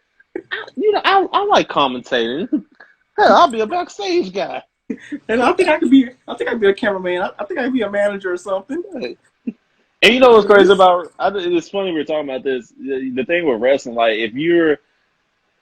I like commentating. Hell, I'll be a backstage guy. And I think I could be a cameraman. I think I could be a manager or something. Hey. And you know what's crazy about? It's funny we're talking about this. The thing with wrestling, like if you're,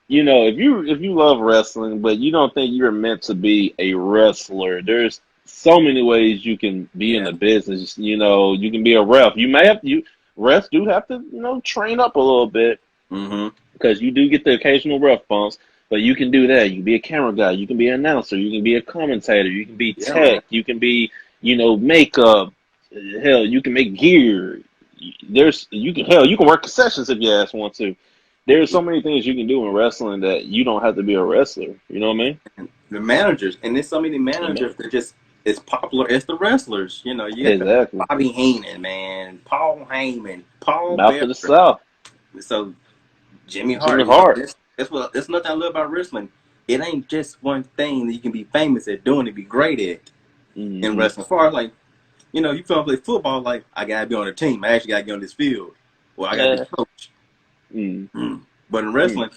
if you love wrestling, but you don't think you're meant to be a wrestler, there's so many ways you can be in Yeah. the business. You can be a ref. Refs do have to, train up a little bit Mm-hmm. because you do get the occasional ref bumps. But you can do that. You can be a camera guy. You can be an announcer. You can be a commentator. You can be Yeah, man. tech. You can be, makeup. Hell, you can make gear. You can work concessions if your ass want to. There's so many things you can do in wrestling that you don't have to be a wrestler. You know what I mean? The managers, and there's so many The managers man. that just as popular as the wrestlers. You got Exactly. Bobby Heenan, man, Paul Heyman, Paul Mouth Bearer, of the South. so Jimmy Jimmy Hart. Hart. That's nothing I love about wrestling. It ain't just one thing that you can be famous at doing and be great at in Mm-hmm. wrestling. As far as like, you feel play football, like I gotta be on a team. I actually gotta get on this field. Well, I gotta be Yeah. the coach. Mm-hmm. But in wrestling,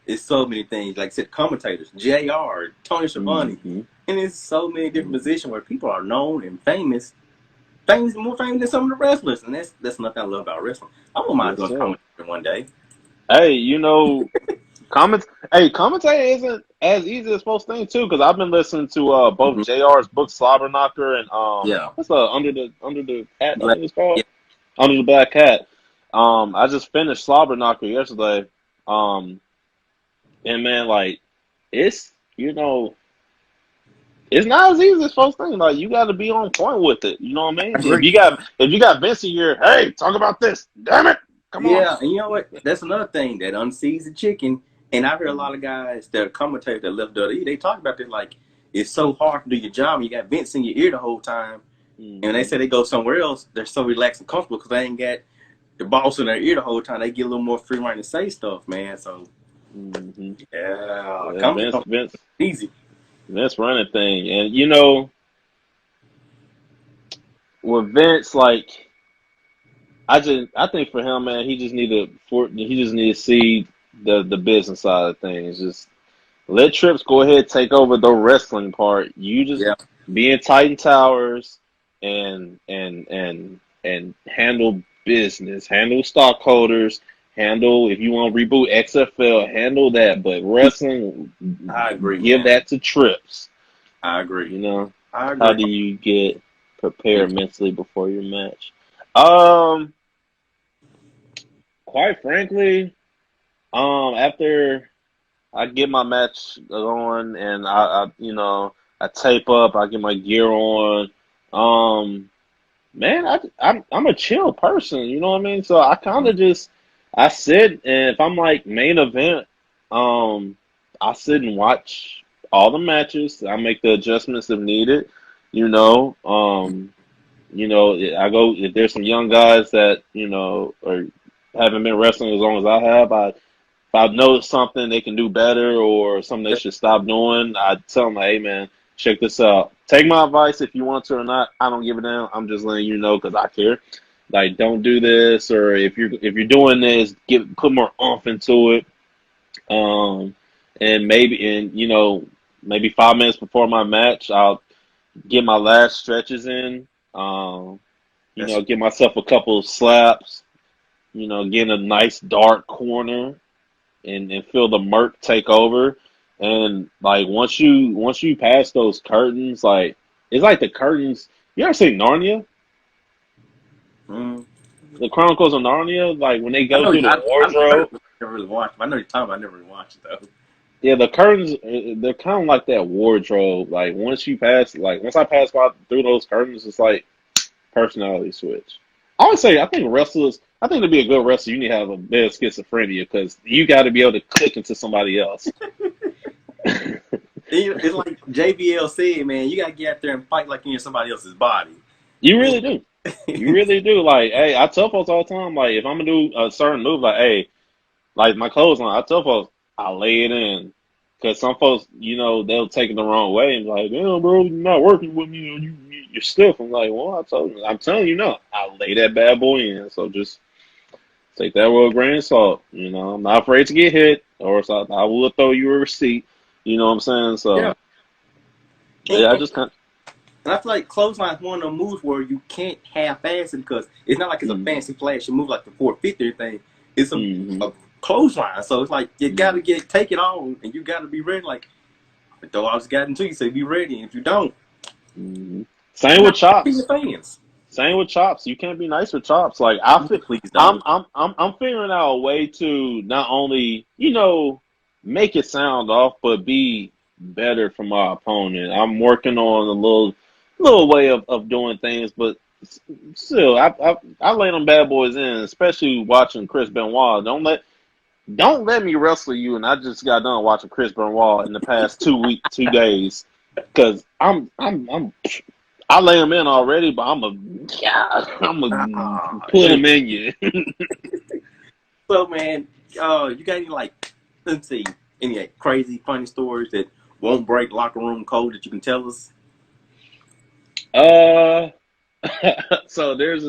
it's so many things. Like I said, commentators, JR, Tony Schiavone, Mm-hmm. and it's so many different positions where people are known and famous, more famous than some of the wrestlers. And that's nothing I love about wrestling. I wouldn't mind Yes, doing sir. commentary one day. Hey, commentating isn't as easy as most things too, because I've been listening to both Mm-hmm. JR's book Slobber Knocker and Yeah, what's under the hat I Black, think it's called? yeah, Under the Black Hat. I just finished Slobber Knocker yesterday. Um and man, like it's it's not as easy as folks think. Like you gotta be on point with it. You know what I I mean? If agree. you got Vince in here, hey, talk about this. Damn it. Come on. Yeah, and you know what? That's another thing that unseasoned chicken. And I heard a Mm-hmm. lot of guys that are commentators that left WWE. They talk about this like it's so hard to do your job. And you got Vince in your ear the whole time, and they Mm-hmm. say they go somewhere else. They're so relaxed and comfortable because they ain't got the boss in their ear the whole time. They get a little more free reign to say stuff, man. So Mm-hmm. yeah, Yeah, come Vince, on, Vince, easy. Vince running thing, and with Vince, like I think for him, man, he just need to see the business side of things. Just let Trips go ahead take over the wrestling part. You just Yeah, be in Titan Towers and handle business, handle stockholders, handle if you want to reboot XFL, handle that. But wrestling, I agree, give man. that to Trips. I agree. You know, I how agree. do you get And prepared mentally before your match? Um, quite frankly, after I get my match on and I tape up, I get my gear on. Man, I'm a chill person, you know what I mean? So I kind of just I sit and if I'm like main event, um, I sit and watch all the matches. I make the adjustments if needed, you know. I go if there's some young guys that or haven't been wrestling as long as I have. If I notice something they can do better or something they should stop doing, I tell them, hey man, check this out. Take my advice if you want to or not. I don't give a damn. I'm just letting you know because I care. Like, don't do this, or if you're doing this, put more oomph into it. Um, maybe 5 minutes before my match, I'll get my last stretches in. that's Give myself a couple of slaps. Get in a nice dark corner and feel the Merc take over. And like once you pass those curtains, like it's like the curtains. You ever seen Narnia? mm, The Chronicles of Narnia, like when they I go know. through the I heard wardrobe. it. I never really watched. I know you're talking about. I never really watched it though. Yeah, the curtains, they're kind of like that wardrobe. Like once I pass by through those curtains, it's like personality switch. I would say I think wrestlers. I think to be a good wrestler, you need to have a bit of schizophrenia because you got to be able to click into somebody else. It's like JBL said, man. You gotta get out there and fight like you're in somebody else's body. You really do. You really do. Like, hey, I tell folks all the time, like, if I'm gonna do a certain move, like, hey, like my clothesline, I tell folks, I lay it in. Because some folks, they'll take it the wrong way and be like, damn, bro, you're not working with me. You're stiff. I'm like, well, I'm telling you, no, I lay that bad boy in. So just take that with a grain of salt. I'm not afraid to get hit, or so I will throw you a receipt. You know what I'm saying? Yeah. So, And, yeah, I and, just kind and I feel like clothesline is one of those moves where you can't half-ass it because it's not like it's a of, fancy flashy move like the 450 thing. It's mm-hmm. a clothesline. So it's like you gotta take it on and you gotta be ready. Like, throw I just got into you, so be ready. And if you don't, Mm-hmm. you're Same with not chops. your fans. Same with chops. You can't be nice with chops. Like Please I'm don't. I'm figuring out a way to not only make it sound off, but be better for my opponent. I'm working on a little way of doing things, but still, I lay them bad boys in, especially watching Chris Benoit. Don't let me wrestle you. And I just got done watching Chris Benoit in the past 2 days, because I lay them in already, but I'm a put them in you. So man, you got any let's see, any crazy funny stories that won't break locker room code that you can tell us? uh, so this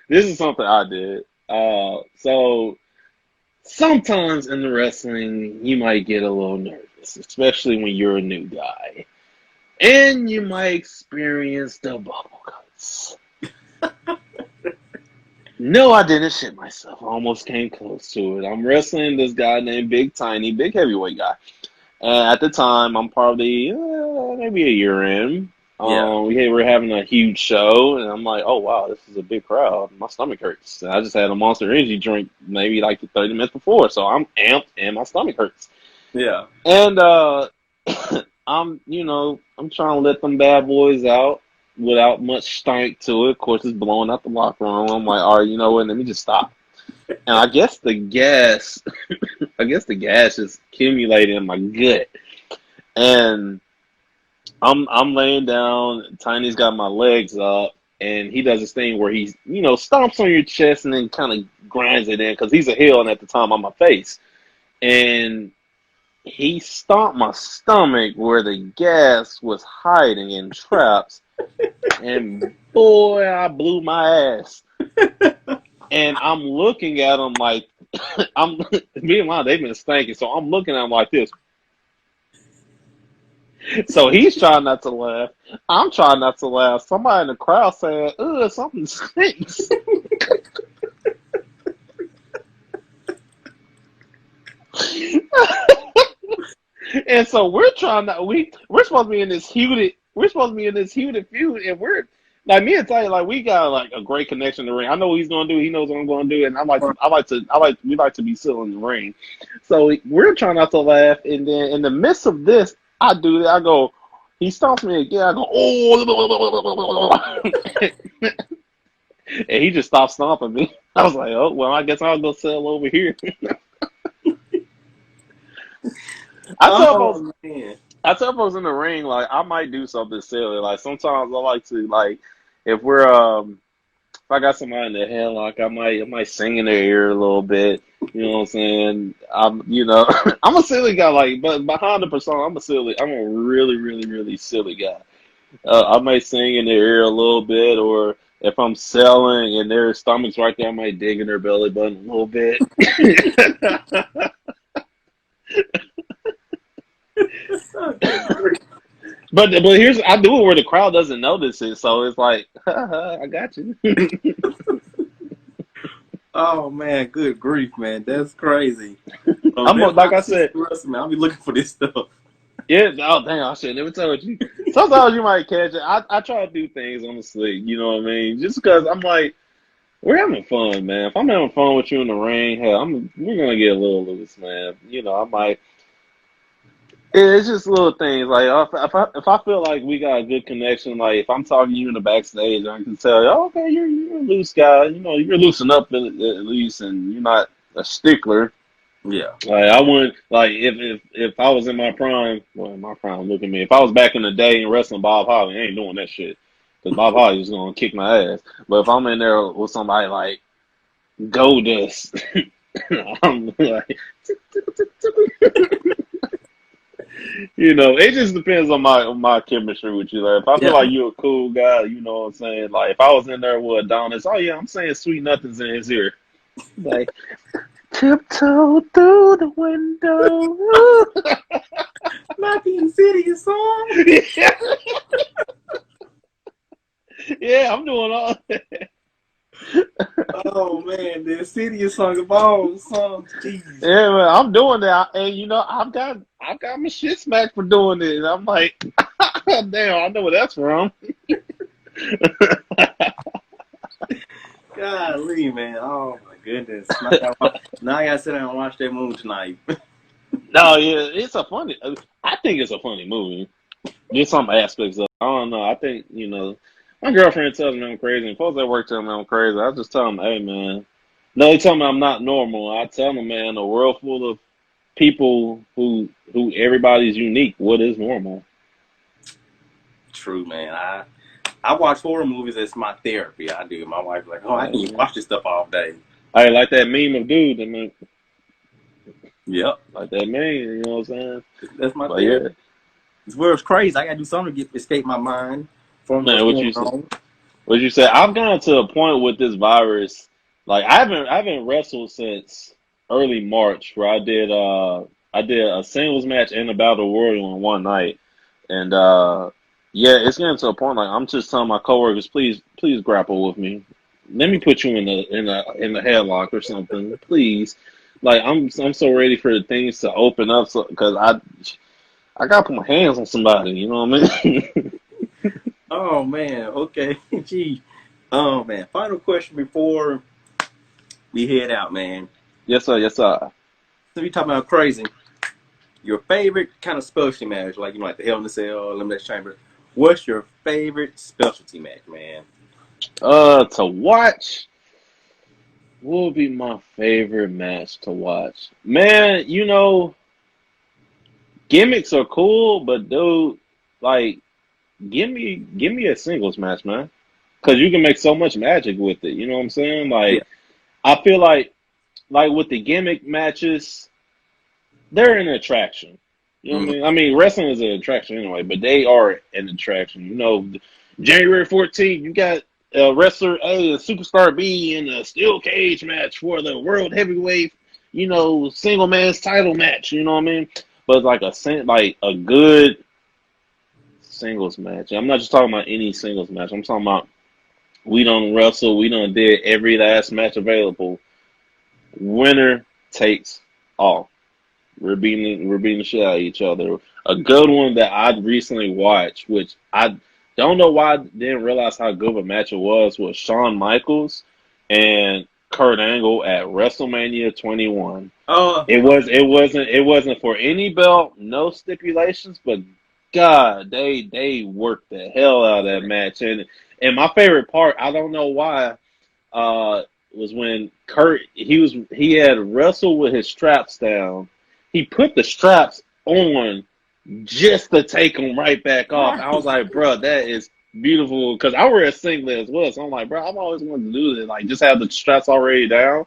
is something I did. So sometimes in the wrestling, you might get a little nervous, especially when you're a new guy, and you might experience the bubble guts. No, I didn't shit myself. I almost came close to it. I'm wrestling this guy named Big Heavyweight guy. And at the time, I'm probably maybe a year in. Yeah. We were having a huge show, and I'm like, oh, wow, this is a big crowd. My stomach hurts. And I just had a Monster Energy drink maybe like 30 minutes before, so I'm amped, and my stomach hurts. Yeah. And I'm trying to let them bad boys out without much stank to it. Of course, it's blowing out the locker room. I'm like, all right, you know what? Let me just stop. And I guess the gas, is accumulating in my gut. And I'm laying down. Tiny's got my legs up, and he does this thing where he, stomps on your chest and then kind of grinds it in because he's a heel, and at the time on my face, and he stomped my stomach where the gas was hiding in traps, and boy, I blew my ass. And I'm looking at him like, me and mine, they've been stinking, so I'm looking at him like this. So he's trying not to laugh. I'm trying not to laugh. Somebody in the crowd saying, ugh, something stinks. And so we're supposed to be in this heated feud, and we're like, me and Ty, like, we got like a great connection in the ring. I know what he's gonna do. He knows what I'm gonna do, and we like to be still in the ring. So we're trying not to laugh, and then in the midst of this, I do that. I go, he stomps me again. I go, oh, and he just stopped stomping me. I was like, oh well, I guess I'll go sell over here. Oh man. I tell folks in the ring, like, I might do something silly. Like, sometimes I like to, like, if if I got somebody in the headlock, I might sing in their ear a little bit. You know what I'm saying? I'm a silly guy. Like, but behind the persona, I'm a really, really, really silly guy. I might sing in their ear a little bit, or if I'm selling and their stomach's right there, I might dig in their belly button a little bit. But I do it where the crowd doesn't notice it, so it's like, I got you. Oh man, good grief, man, that's crazy. Like I said, man, I'll be looking for this stuff. yeah. Oh dang, I should never told you. Sometimes you might catch it. I try to do things on the sleep. You know what I mean? Just because I'm like, we're having fun, man. If I'm having fun with you in the ring, hell, we're gonna get a little loose, man. I might. It's just little things like if I feel like we got a good connection, like if I'm talking to you in the backstage, I can tell you, oh, okay, you're a loose guy, you know, you're loosened up at least, and you're not a stickler. Yeah. Like I wouldn't like if I was in my prime, well, in my prime, look at me. If I was back in the day and wrestling Bob Holly, I ain't doing that shit because Bob Holly was gonna kick my ass. But if I'm in there with somebody like Goldust, I'm like. You know, it just depends on my chemistry with you. Like, if I feel Yeah. like you're a cool guy, you know what I'm saying? Like, if I was in there with Adonis, oh yeah, I'm saying sweet nothings in his ear. Like, tiptoe through the window. Like the Insidious song. yeah, yeah, I'm doing all that. Oh man, the Insidious song of all songs. Jeez. Yeah, man, I'm doing that. And you know, I've got my shit smacked for doing it. And I'm like, damn, I know where that's from. Golly, man. Oh my goodness. Now I gotta sit down and watch that movie tonight. No, yeah, it's a funny. I think it's a funny movie. Just some aspects of it. I don't know. I think, you know, my girlfriend tells me I'm crazy, and folks at work tell me I'm crazy. I just tell them, hey, man. No, they tell me I'm not normal. I tell them, man, a world full of people who everybody's unique. What is normal? True, man. I watch horror movies. It's my therapy. I do. My wife's like, oh, I Yeah, can man. watch this stuff all day. I like that meme of dude. I mean, Yep. like that meme. You know what I'm saying? That's my But therapy. yeah, This world's crazy. I gotta do something to escape my mind from what's man. What going you say? on. What you say? I've gotten to a point with this virus. Like I haven't wrestled since early March, where I did a singles match and a battle royal in one night, and yeah, it's getting to a point like I'm just telling my coworkers, please grapple with me. Let me put you in the headlock or something, please. Like I'm so ready for the things to open up, so because I got to put my hands on somebody. You know what I mean? Oh man. Okay. Gee. Oh man. Final question before we head out, man. Yes sir, yes sir. So we talking about crazy. Your favorite kind of specialty match, like like the Hell in a Cell, Elimination Chamber. What's your favorite specialty match, man? To watch. What would be my favorite match to watch? Man, you know, gimmicks are cool, but dude, like, give me a singles match, man, because you can make so much magic with it. You know what I'm saying? Yeah. Like, I feel like with the gimmick matches, they're an attraction. You know what I Mm. mean? I mean, wrestling is an attraction anyway, but they are an attraction. You know, January 14th, you got wrestler A and superstar B in a steel cage match for the world heavyweight, you know, single man's title match. You know what I mean? But like a good singles match. I'm not just talking about any singles match. I'm talking about we don't wrestle. We don't did every last match available. Winner takes all. We're beating the shit out of each other. A good one that I recently watched, which I don't know why I didn't realize how good of a match it was Shawn Michaels and Kurt Angle at WrestleMania 21. Oh, It wasn't for any belt, no stipulations, but God, they worked the hell out of that match. And my favorite part, I don't know why, was when Kurt he had wrestled with his straps down. He put the straps on just to take them right back off. I was right. like, bro, that is beautiful. Because I wear a singlet as well, so I'm like, bro, I've always wanted to do this. Like, just have the straps already down.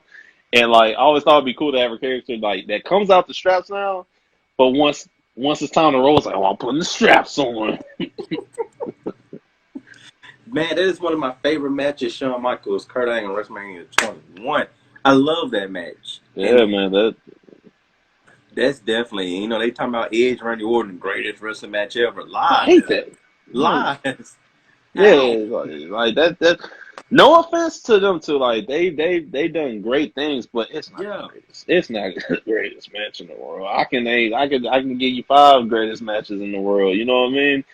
And like, I always thought it'd be cool to have a character like that comes out the straps now, but once it's time to roll, it's like, oh, I'm putting the straps on. Man, that is one of my favorite matches. Shawn Michaels, Kurt Angle, WrestleMania 21. I love that match, Yeah, and man, that that's definitely they talking about Edge, Randy Orton, greatest wrestling match ever. I Lies, hate that. Like, lies. yeah, How? like that. No offense to them, too. Like they done great things, but it's not the Yeah, greatest. It's not the greatest match in the world. I can give you five greatest matches in the world. You know what I mean?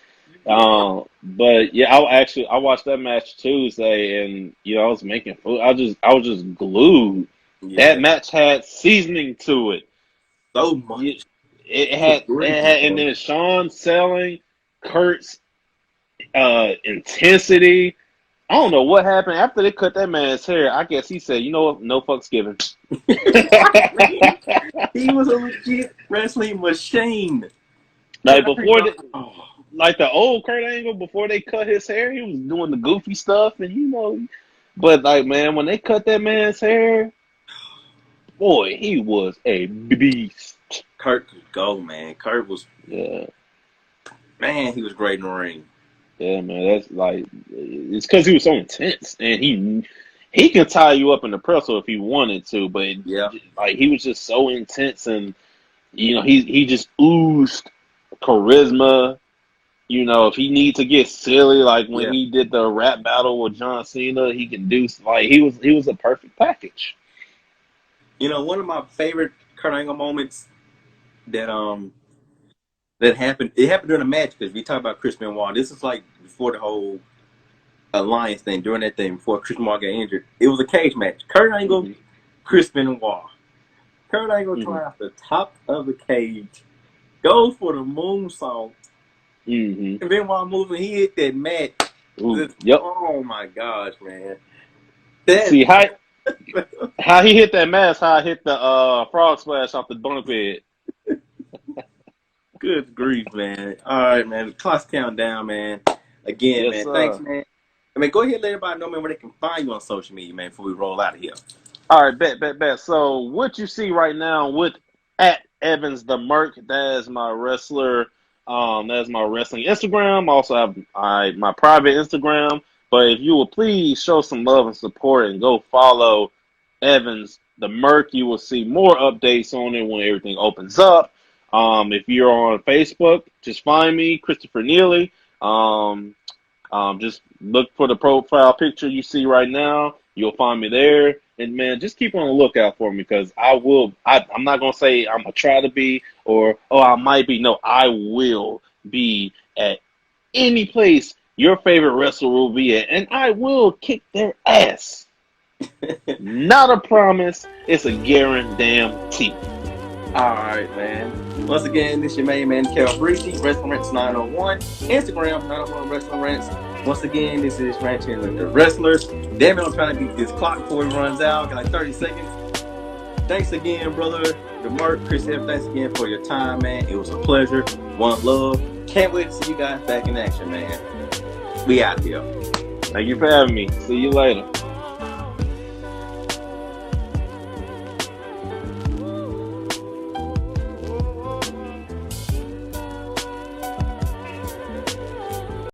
yeah, But yeah, I watched that match Tuesday, and I was making food. I was just glued. That yeah. match had seasoning to it. So You, much. and then Sean selling, Kurt's intensity. I don't know what happened after they cut that man's hair. I guess he said, "You know what? No fucks given." He was a legit wrestling machine. Like before, like the old Kurt Angle, before they cut his hair, he was doing the goofy stuff, and But like, man, when they cut that man's hair, boy, he was a beast. Kurt could go, man. Kurt was, man, he was great in the ring. Yeah, man, that's like, it's because he was so intense, and he can tie you up in the pretzel if he wanted to, but like he was just so intense, and he just oozed charisma. If he needs to get silly, like when he did the rap battle with John Cena, he can do like he was a perfect package. One of my favorite Kurt Angle moments that happened. It happened during a match because we talk about Chris Benoit. This is like before the whole alliance thing. During that thing, before Chris Benoit got injured, it was a cage match. Kurt Angle, Chris Benoit. Kurt Angle trying off the top of the cage, goes for the moonsault. And then while moving, he hit that mat. Oh my gosh, man! See how he hit that mat? How I hit the frog splash off the bunk bed. Good grief, man! All right, man. The clock's counting down, man. Again, man. Thanks, man. Go ahead and let everybody know, man, where they can find you on social media, man, before we roll out of here. All right, bet. So what you see right now with at Evans the Merc, that is my wrestler. That's my wrestling Instagram. I also have my private Instagram. But if you will please show some love and support and go follow Evans the Merc, you will see more updates on it when everything opens up. If you're on Facebook, just find me, Christopher Neely. Just look for the profile picture you see right now. You'll find me there. And man, just keep on the lookout for me because I'm not going to say I'm going to try to be or, I might be. No, I will be at any place your favorite wrestler will be at. And I will kick their ass. Not a promise. It's a guarantee. All right, man. Once again, this is your main man, Kel Breezy, Wrestling Rants 901. Instagram, 901 Wrestling Rants. Once again, this is Ranting With The Wrestlers. Damn it, I'm trying to beat this clock before it runs out. Got like 30 seconds. Thanks again, brother. The Merc, Chris F, thanks again for your time, man. It was a pleasure. One love. Can't wait to see you guys back in action, man. We out here. Thank you for having me. See you later.